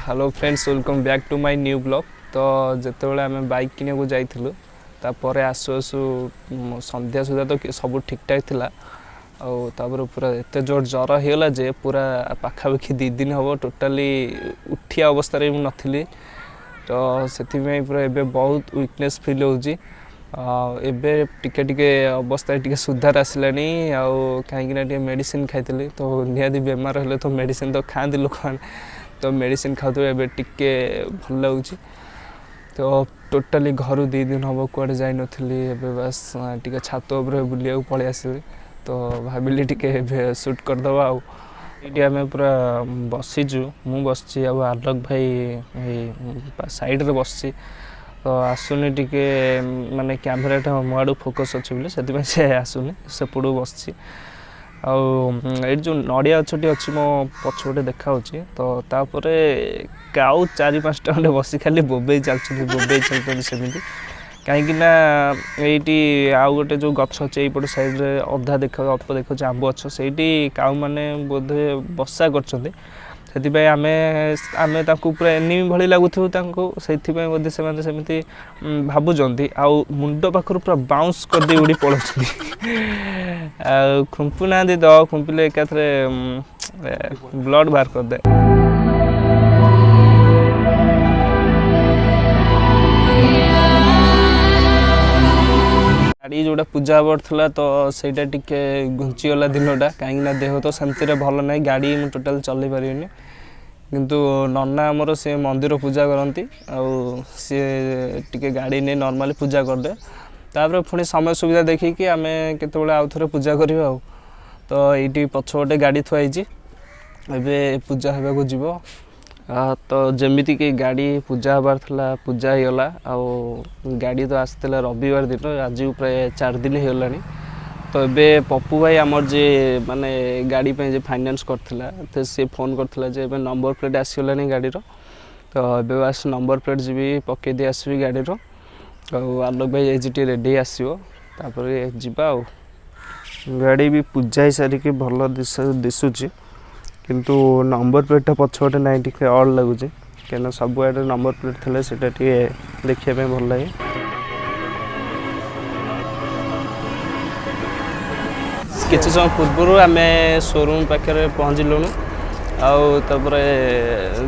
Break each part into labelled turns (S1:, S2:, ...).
S1: Hello friends, welcome back to my new blog. तो जितेबाला आम बाइक किने को जाइलु तापर आसु आसु संध्या सुधा तो सब ठीक ठाक थिला। आउे पूरा एत जोर ज्वर होगा जे पूरा पाखापाखि 2 दिन हम टोटाली उठिया अवस्था नी। तो से पूरा एबे बहुत वीकनेस फील होची। एबे टिके टिके अवस्था टिके सुधार आसलानी। कहीं मेडिसिन खाई तो निहाती बेमार हेले तो मेडिसिन तो खाती लोक तो मेडिसिन खाऊ एबे टिके भल लगुच। तो टोटाली घर 2 दिन हम कड़े जाई नथली। एबे बस टिके छात उपर बुलिया पलि आसली। तो भाविली टिके शूट करदबा। ये आम पूरा बसीचु, मु बसची आलोक भाई साइड रे बसची। तो आसुनी टिके माने कैमेराटा मो आड़ फोकस अच्छे से आसुनी सेपड़ू बसची। ये जो नड़िया गछटी अच्छी मो पछपटे देखा। तो तापरे काउ 4-5टा खंडे बसी खाली बोबे चलते सेमती। कहीं ये आउ गोटे जो गछ अच्छे यपट साइड रे अधा देखा अल्प देखा आंब गछ से काउ मैंने बोधे बसा कर आमे पूरा एनिमी भली लगुथु से बोधे से भावुंट आउ मुंड पाखर पूरा बाउंस कर दे उड़ी पड़ो खुंपु ना द खुंपिले एकाथरे ब्लड बाहर कर दे। गाड़ी जोड़ा पूजा हबार था तो सहीटा टिके घुंचीगला दिनटा कहीं देह तो सेमती भल ना। गाड़ी मुझे टोटाल चल पारे किंतु नना आमर से मंदिर पूजा करती सी टिके गाड़ी नहीं नॉर्मली पूजा करदे। तापर पुणी समय सुविधा देखिकी आम केतबेले आउ थे पूजा करवा। तो ये पछपटे गाड़ी थुआई एबे पूजा होगा को जीव। तो जमीती कि गाड़ी पूजा हबार था पूजा होगला। गाड़ी तो आसला रविवार दिन, आज प्राय 4 दिन होगा। तो ये पप्पू भाई आमर जे माने गाड़ी पे जे फाइनेंस करथिला तो से फोन करथिला जे एबे नंबर प्लेट आसीगलानी गाड़ी रो। तो एबे बस नंबर प्लेट जी पके दे आसबी गाड़ी रो। आलोक भाई एजीटी रेडी आसीबो तापर जिबा। गाड़ी भी पूजा ही सारिके भल दिसुची किंतु नंबर प्लेटा पछपटे ना टिके अड़ लगुच कहीं सब आड़े नंबर प्लेट थे से देखा भल लगे। किसी समय पूर्व आम शोरूम पाखे पहुँचलुणु। आउे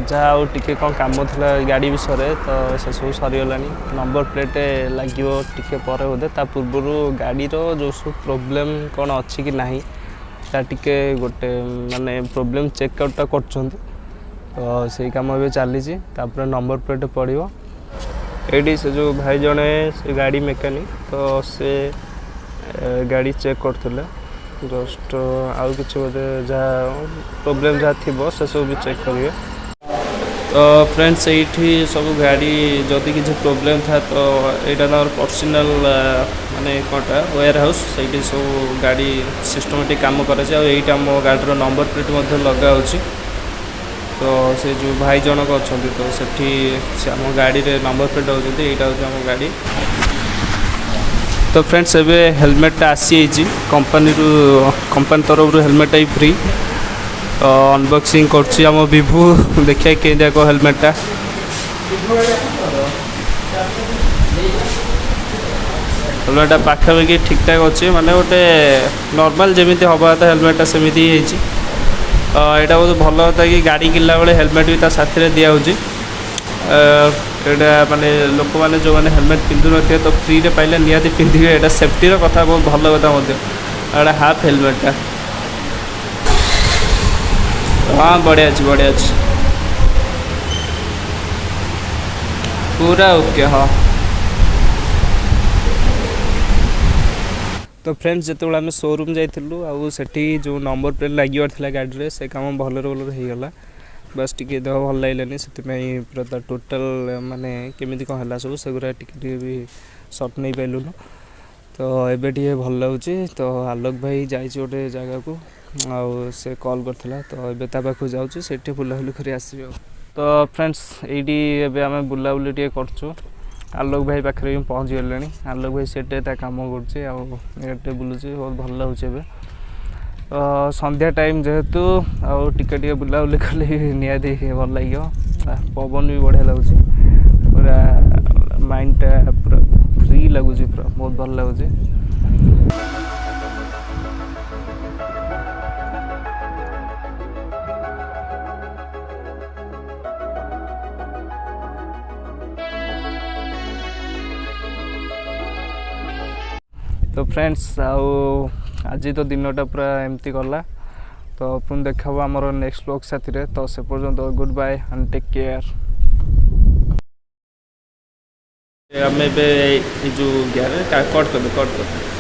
S1: जहाँ टिके कौन काम था गाड़ी विषय तो से सब सरीगला। नंबर प्लेट लगे टिके पर बोधे ता पूर्व गाड़ीर जो सब प्रोब्लेम कौन अच्छी कि नहीं टिके गोटे माने प्रोब्लेम चेकआउटा कर। तो से कम ए चली नंबर प्लेट पड़ो ये से जो भाई जड़े से गाड़ी मेकानिक तो से गाड़ी चेक करते जस्ट आउ कि बोधे जहाँ प्रोब्लेम जहाँ थी से सब भी चेक करेंगे। तो फ्रेंड्स ये सब गाड़ी जदि किसी प्रोब्लेम था तो यहाँ पर्सनल माने कौटा वेयर हाउस से सब गाड़ी सिस्टमेटिक काम करे। मो गाड़ी नंबर प्लेट लगा। तो से जो भाई जनक अच्छा तो से आम गाड़ी रे नंबर प्लेट होती यहाँ आम गाड़ी। तो फ्रेंड्स एबे हेलमेट आसी कंपनी तरफ हेलमेट ही फ्री। अनबॉक्सिंग करछि आम विभू देखिए के देखो हेलमेटा। हेलमेटा पाखापाखि ठीक ठाक अच्छे माने गोटे नॉर्मल जमीती हवा था हेलमेटा सेमती यहाँ बहुत भल होता कि गाड़ी किनला बेले हेलमेट भी साथी दिया माने लोक मैंने जो मैंने हेलमेट पिंधु न तो फ्री रे पाइले निहाती पिंधिबे। यहाँ सेफ्टी कथा बहुत भल कथा हाफ हेलमेटा। हाँ बढ़िया अच्छे पूरा ओके। हाँ तो फ्रेंड्स जिते आम शोरूम जाइलु आठी जो नंबर प्लेट लगे गाड़ी रे से काम भलर होगला। बस टिके देह भल लगलानी से पूरा टोटाल माने केमी कौन है सब से टिके भी सर्ट नहीं पाइलुन। तो एबे टे भल लगुच। तो आलोक भाई जाइए गोटे जगह को से कॉल करथिला तो एबे ता पाखु जाउछु सेठी बुलाबुली करी आसीबे। तो फ्रेंड्स एडी एबे आमे बुलाबुली टे करछु। आलोक भाई पाखरे पहुँच गले। आलोक भाई सेटे ता काम करते बुलूचे बहुत भल लगुच। संध्या टाइम जेहेतु टिके बुलाबुली कले निहाती भल लगे। पवन भी बढ़िया लगुच पूरा माइंडटा पूरा फ्री लगुच पूरा बहुत भल लगुच। तो फ्रेंड्स आज तो दिनटा पूरा एमती गला तो पुणी देखा आमर नेक्स्ट ब्लॉग साथी तो से पर्यंत good bye and take care.
S2: हमें जो कट कर